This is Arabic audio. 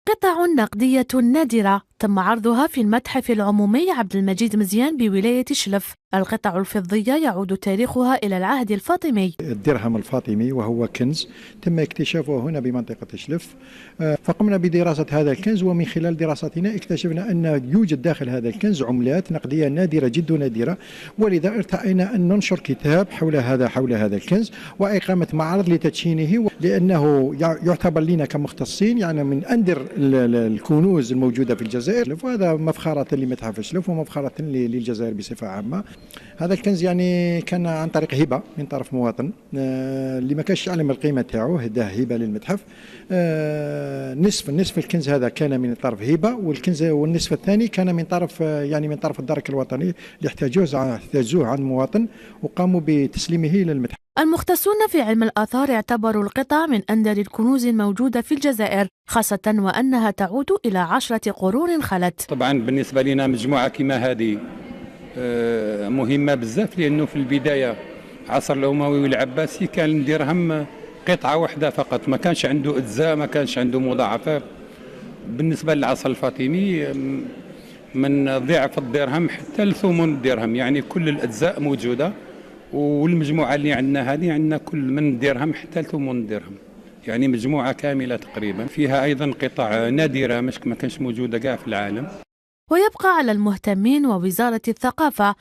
قطع نقدية نادرة تم عرضها في المتحف العمومي عبد المجيد مزيان بولاية شلف. القطع الفضية يعود تاريخها إلى العهد الفاطمي. الدرهم الفاطمي وهو كنز تم اكتشافه هنا بمنطقة شلف، فقمنا بدراسة هذا الكنز، ومن خلال دراستنا اكتشفنا أن يوجد داخل هذا الكنز عملات نقدية نادرة جد نادرة، ولذا ارتأينا أن ننشر كتاب حول هذا الكنز وإقامة معرض لتدشينه، لأنه يعتبر لنا كمختصين يعني من أندر الكنوز الموجودة في الجزائر، وهذا مفخرة لمتحف شلف ومفخرة للجزائر بصفة عامة. هذا الكنز يعني كان عن طريق هبة من طرف مواطن اللي ما كانش يعلم القيمة تاعو، هداه هبة للمتحف. نصف الكنز هذا كان من طرف هبة، والنصف الثاني كان من طرف من طرف الدرك الوطني اللي احتاجوه عن مواطن وقاموا بتسليمه إلى المتحف. المختصون في علم الآثار اعتبروا القطع من أندر الكنوز الموجودة في الجزائر، خاصة وأنها تعود إلى 10 قرون خلت. طبعا بالنسبة لنا مجموعة كما هذه مهمة بزاف، لأنه في البداية عصر الأموي والعباسي كان الدرهم قطعة واحدة فقط، ما كانش عنده أجزاء، ما كانش عنده مضاعفات. بالنسبة للعصر الفاطمي من ضعف الدرهم حتى لثمن الدرهم، يعني كل الأجزاء موجودة، والمجموعة اللي عندنا هذه عندنا كل من الدرهم حتى لثمن الدرهم، يعني مجموعة كاملة تقريبا. فيها أيضا قطع نادرة ما كانش موجودة كاع في العالم. ويبقى على المهتمين ووزارة الثقافة